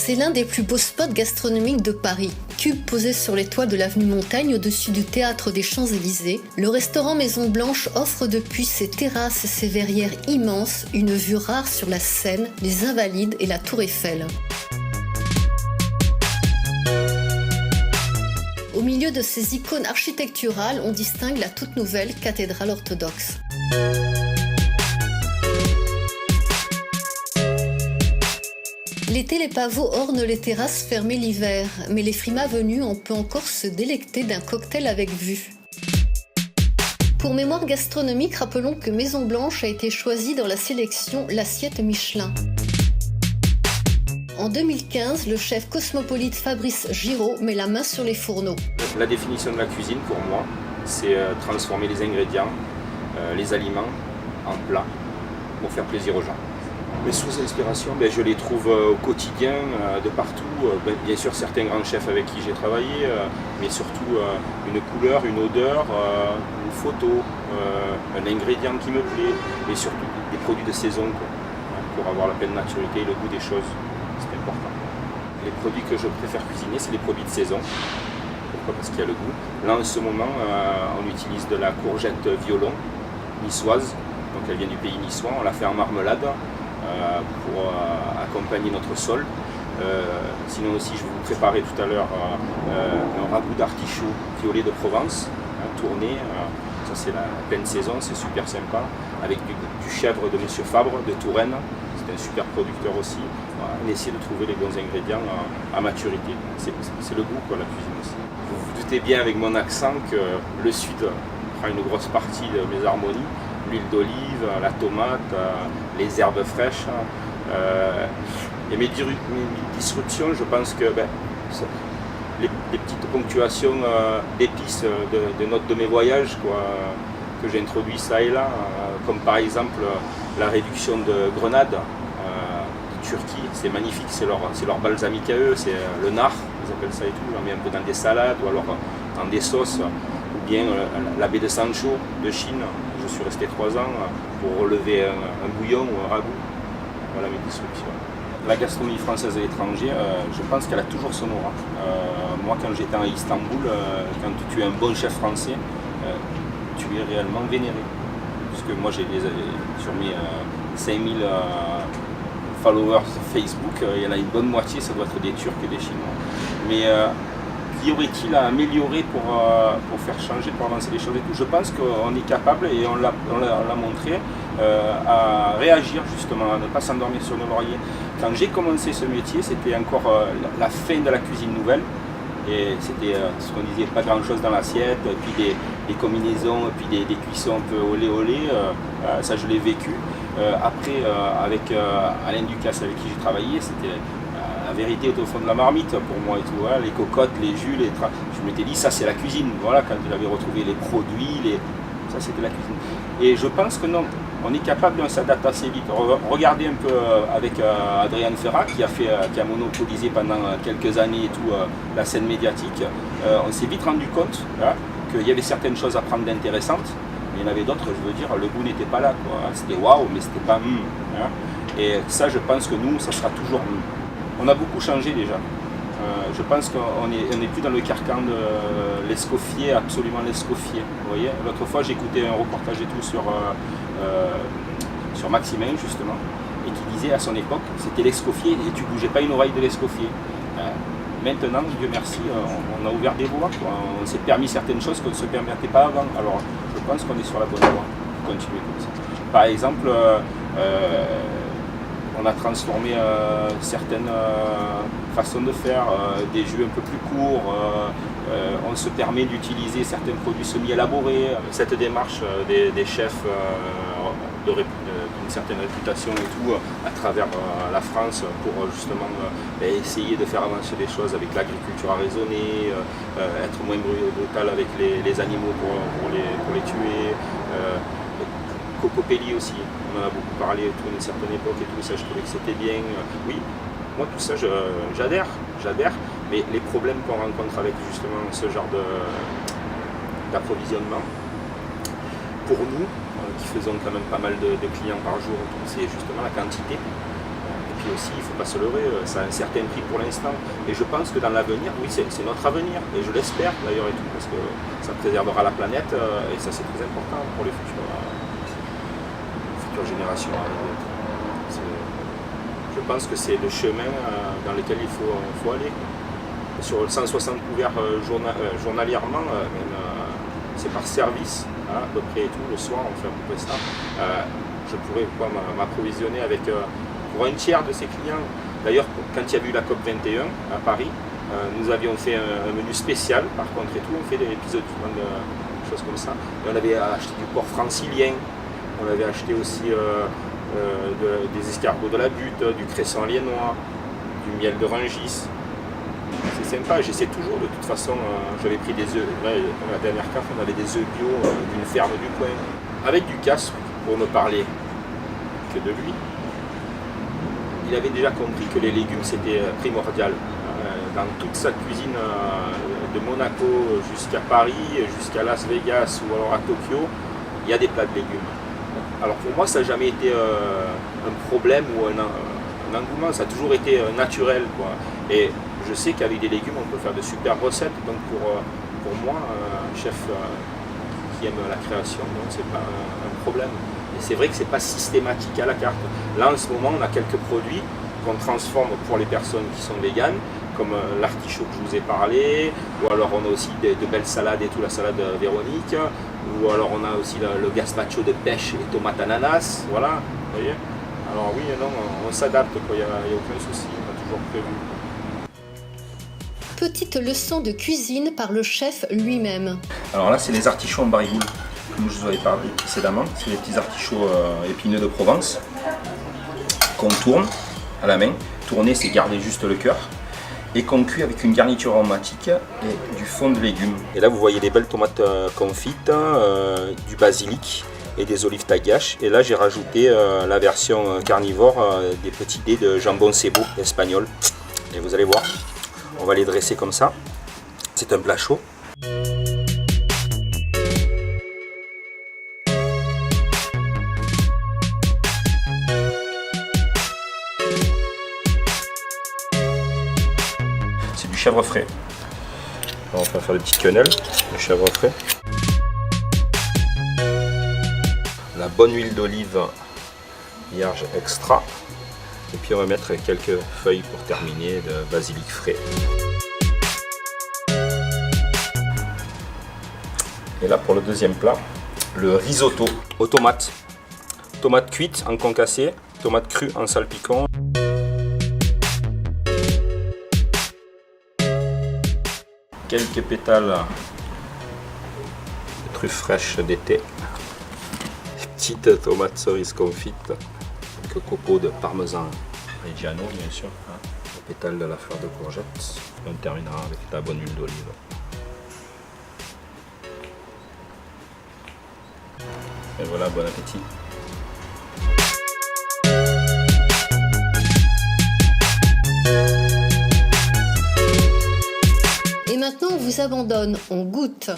C'est l'un des plus beaux spots gastronomiques de Paris. Cube posé sur les toits de l'avenue Montaigne au-dessus du théâtre des Champs-Élysées, le restaurant Maison Blanche offre depuis ses terrasses et ses verrières immenses une vue rare sur la Seine, les Invalides et la Tour Eiffel. Au milieu de ces icônes architecturales, on distingue la toute nouvelle cathédrale orthodoxe. L'été, les pavots ornent les terrasses fermées l'hiver, mais les frimas venus, on peut encore se délecter d'un cocktail avec vue. Pour mémoire gastronomique, rappelons que Maison Blanche a été choisie dans la sélection L'Assiette Michelin. En 2015, le chef cosmopolite Fabrice Giraud met la main sur les fourneaux. La définition de la cuisine, pour moi, c'est transformer les ingrédients, les aliments en plats pour faire plaisir aux gens. Mes sources d'inspiration, je les trouve au quotidien, de partout. Bien sûr, certains grands chefs avec qui j'ai travaillé, mais surtout une couleur, une odeur, une photo, un ingrédient qui me plaît, et surtout des produits de saison, quoi, pour avoir la pleine maturité et le goût des choses. C'est important. Les produits que je préfère cuisiner, c'est les produits de saison. Pourquoi ? Parce qu'il y a le goût. Là, en ce moment, on utilise de la courgette violon, niçoise. Donc elle vient du pays niçois. On l'a fait en marmelade pour accompagner notre sol. Sinon aussi, je vais vous préparer tout à l'heure un ragoût d'artichaut violet de Provence, tourné. Ça, c'est la pleine saison, c'est super sympa. Avec du chèvre de Monsieur Fabre de Touraine. C'est un super producteur aussi. On essaie de trouver les bons ingrédients à maturité. C'est le goût, quoi, la cuisine aussi. Vous vous doutez bien avec mon accent que le sud prend une grosse partie de mes harmonies. L'huile d'olive, la tomate, les herbes fraîches. Et mes disruptions, je pense que les petites ponctuations d'épices de mes voyages, quoi, que j'ai introduit ça et là, comme par exemple la réduction de grenade de Turquie, c'est magnifique, c'est leur balsamique à eux, c'est le nard, ils appellent ça et tout, on met un peu dans des salades ou alors dans des sauces, ou bien la baie de Sancho de Chine, je suis resté 3 ans pour relever un bouillon ou un ragoût, voilà mes disruptions. La gastronomie française à l'étranger, je pense qu'elle a toujours son aura. Moi quand j'étais à Istanbul, quand tu es un bon chef français, tu es réellement vénéré. Parce que moi, sur mes 5000 followers Facebook, il y en a une bonne moitié, ça doit être des Turcs et des Chinois. Mais qu'y aurait-il à améliorer pour faire changer, pour avancer les choses et tout ? Je pense qu'on est capable, et on l'a montré, à réagir justement, à ne pas s'endormir sur nos lauriers. Quand j'ai commencé ce métier, c'était encore la fin de la cuisine nouvelle. Et c'était ce qu'on disait, pas grand chose dans l'assiette, puis des combinaisons, puis des cuissons un peu olé, ça je l'ai vécu. Après, avec Alain Ducasse avec qui j'ai travaillé, c'était la vérité au fond de la marmite pour moi et tout. Hein, les cocottes, les jus, je m'étais dit ça c'est la cuisine. Voilà, quand il avait retrouvé les produits, ça c'était la cuisine. Et je pense que non, on est capable de s'adapter assez vite. Regardez un peu avec Adrian Ferrat qui a monopolisé pendant quelques années et tout la scène médiatique. On s'est vite rendu compte qu'il y avait certaines choses à prendre d'intéressantes, mais il y en avait d'autres, je veux dire, le goût n'était pas là, quoi. C'était waouh, mais c'était pas Et ça, je pense que nous, ça sera toujours On a beaucoup changé déjà. Je pense qu'on n'est plus dans le carcan de l'escoffier, absolument l'escoffier. Vous voyez, l'autre fois j'écoutais un reportage et tout sur Maximin justement, et qui disait à son époque c'était l'escoffier et tu bougeais pas une oreille de l'escoffier. Maintenant, Dieu merci, on a ouvert des voies, quoi. On s'est permis certaines choses qu'on ne se permettait pas avant. Alors je pense qu'on est sur la bonne voie pour continuer comme ça. Par exemple, on a transformé certaines façons de faire, des jus un peu plus courts, on se permet d'utiliser certains produits semi-élaborés. Cette démarche des chefs d'une certaine réputation et tout, à travers la France, pour justement essayer de faire avancer les choses avec l'agriculture raisonnée, être moins brutal avec les animaux pour les tuer. Cocopelli aussi, on en a beaucoup parlé à une certaine époque et tout ça, je trouvais que c'était bien. Oui, moi tout ça j'adhère, mais les problèmes qu'on rencontre avec justement ce genre d'approvisionnement, pour nous, qui faisons quand même pas mal de clients par jour, c'est justement la quantité. Et puis puis aussi, il ne faut pas se leurrer, ça a un certain prix pour l'instant. Et je pense que dans l'avenir, oui, c'est notre avenir, et je l'espère d'ailleurs et tout, parce que ça préservera la planète, et ça c'est très important pour les futures générations. Je pense que c'est le chemin dans lequel il faut aller. Sur 160 couverts journalièrement, même c'est par service, hein, à peu près et tout, le soir on fait à peu près ça. Je pourrais m'approvisionner avec pour un tiers de ces clients. D'ailleurs, quand il y a eu la COP 21 à Paris, nous avions fait un menu spécial, par contre et tout, on fait des épisodes, des choses comme ça. Et on avait acheté du porc francilien, on avait acheté aussi des escargots de la Butte, du cresson liénois, du miel de Rungis. C'est sympa, j'essaie toujours de toute façon, j'avais pris des œufs, la dernière carte on avait des œufs bio d'une ferme du coin, avec du casque pour ne parler que de lui. Il avait déjà compris que les légumes c'était primordial. Dans toute sa cuisine de Monaco jusqu'à Paris, jusqu'à Las Vegas ou alors à Tokyo, il y a des plats de légumes. Alors pour moi ça n'a jamais été un problème ou un engouement, ça a toujours été naturel, quoi. Et je sais qu'avec des légumes on peut faire de super recettes, donc pour moi, un chef qui aime la création, c'est pas un problème. Et c'est vrai que c'est pas systématique à la carte. Là en ce moment on a quelques produits qu'on transforme pour les personnes qui sont véganes, comme l'artichaut que je vous ai parlé, ou alors on a aussi de belles salades et tout, la salade Véronique, ou alors on a aussi le gazpacho de pêche et tomates ananas, voilà, vous voyez. Alors oui, non, on s'adapte, il n'y a aucun souci, on a toujours prévu. Petite leçon de cuisine par le chef lui-même. Alors là, c'est les artichauts en barigoule, comme je vous avais parlé précédemment. C'est les petits artichauts épineux de Provence qu'on tourne à la main. Tourner, c'est garder juste le cœur. Et qu'on cuit avec une garniture aromatique et du fond de légumes. Et là, vous voyez des belles tomates confites, du basilic et des olives tagache. Et là, j'ai rajouté la version carnivore des petits dés de jambon cebo espagnol. Et vous allez voir. On va les dresser comme ça. C'est un plat chaud. C'est du chèvre frais. Alors on va faire des petites quenelles de chèvre frais. La bonne huile d'olive vierge extra. Et puis on va mettre quelques feuilles pour terminer de basilic frais. Et là pour le deuxième plat, le risotto aux tomates. Tomates cuites en concassé, tomates crues en salpicon. Quelques pétales de truffes fraîches d'été. Petites tomates cerises confites. Quelques copeaux de parmesan reggiano, bien sûr, hein, le pétale de la fleur de courgette. Et on terminera avec la bonne huile d'olive. Et voilà, bon appétit. Et maintenant on vous abandonne, on goûte.